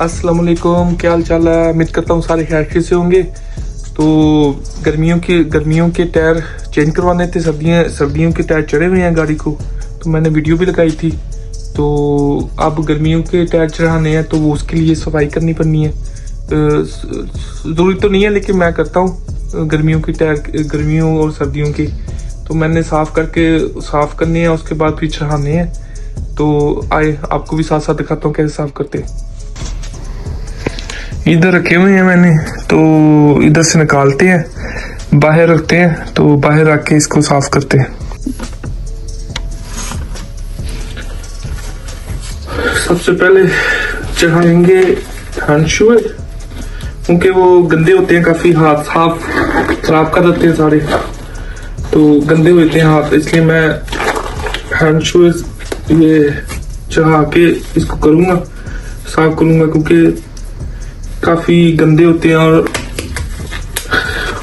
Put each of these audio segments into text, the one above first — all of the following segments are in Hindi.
अस्सलाम वालेकुम, क्या हाल चाल है। उम्मीद करता हूँ सारे खैरियत से होंगे। तो गर्मियों के टायर चेंज करवाने थे। सर्दियों के टायर चढ़े हुए हैं गाड़ी को, तो मैंने वीडियो भी लगाई थी। तो अब गर्मियों के टायर चढ़ाने हैं, तो वो उसके लिए सफाई करनी पड़नी है। ज़रूरी तो नहीं है, लेकिन मैं करता हूँ गर्मियों के टायर, गर्मियों और सर्दियों के। तो मैंने साफ़ करने हैं, उसके बाद फिर चढ़ाने हैं। तो आए आपको भी साथ साथ दिखाता हूँ कैसे साफ़ करते हैं। इधर रखे हुए हैं मैंने, तो इधर से निकालते हैं, बाहर रखते हैं, तो बाहर रख के इसको साफ करते हैं। सबसे पहले चढ़ाएंगे हैंड शूज, क्योंकि वो गंदे होते हैं काफी, हाथ साफ खराब कर देते हैं सारे, तो गंदे होते हैं हाथ, इसलिए मैं हैंड शूज ये चढ़ा के इसको करूँगा, साफ करूँगा, क्योंकि काफ़ी गंदे होते हैं और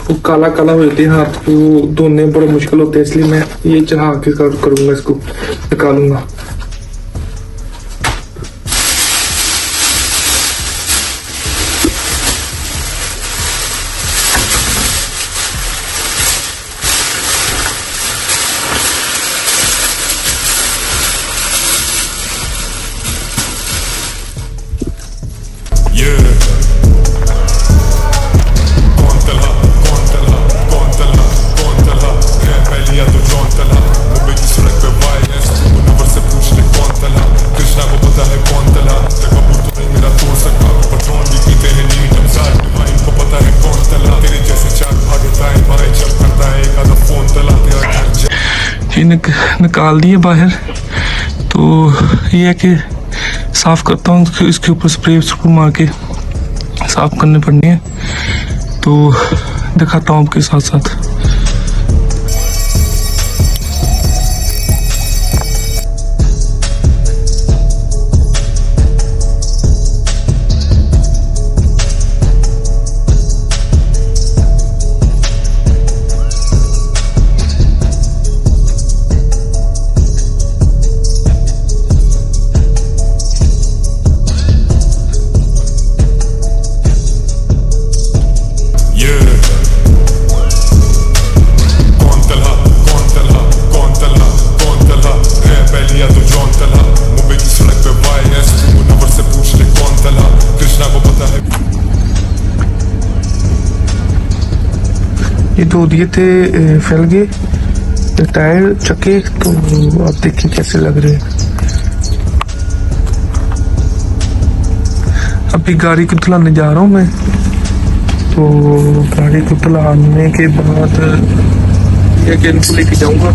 वो काला काला होते हैं हाथ, तो धोने बड़े मुश्किल होते हैं, इसलिए मैं ये चढ़ा के करूँगा, इसको निकालूंगा। निकाल दिए बाहर, तो ये है कि साफ करता हूँ, इसके ऊपर स्प्रे मार के साफ करने पड़नी है, तो दिखाता हूँ आपके साथ साथ। ये धो दिए थे फैल गए टायर चक्के, तो आप देखिए कैसे लग रहे हैं। अभी गाड़ी को धुलाने जा रहा हूँ मैं, तो गाड़ी को धुलाने के बाद ये इनको लेके जाऊंगा।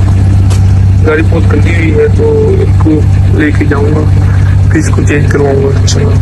गाड़ी बहुत गंदी हुई है, तो इनको लेके जाऊंगा, फिर इसको चेंज करवाऊंगा। चलो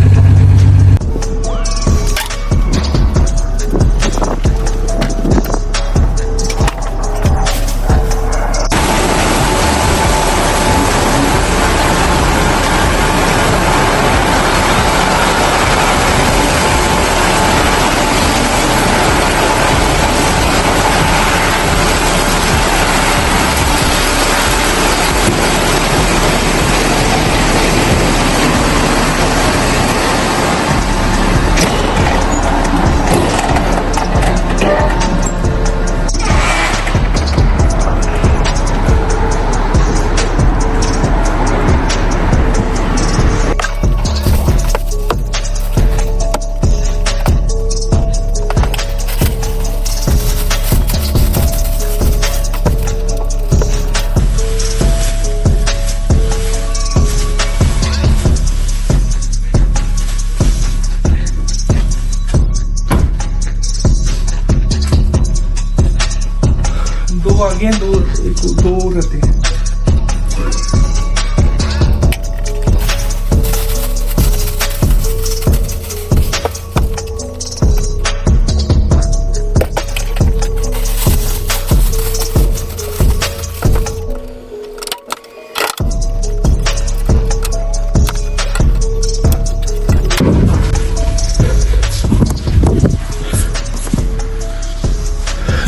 दो आगे हैं, दो रहते हैं।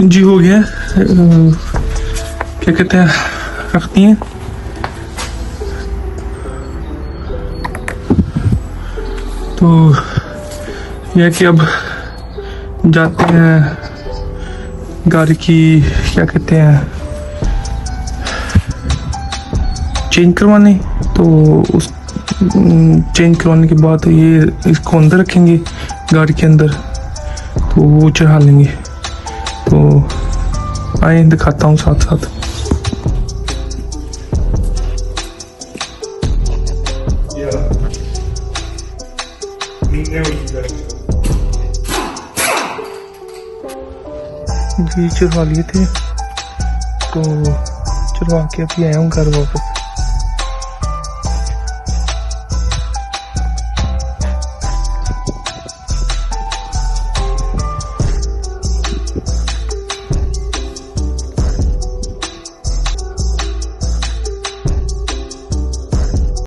जी हो गया, क्या कहते हैं, रखती हैं। तो यह कि अब जाते हैं गाड़ी की क्या कहते हैं चेंज करवाने। तो उस चेंज करवाने के बाद ये इसको अंदर रखेंगे गाड़ी के अंदर, तो वो चढ़ा लेंगे। तो आए दिखाता हूँ साथ साथ। जी चढ़वा लिए थे, तो चढ़वा के अभी आया हूँ घर वापस।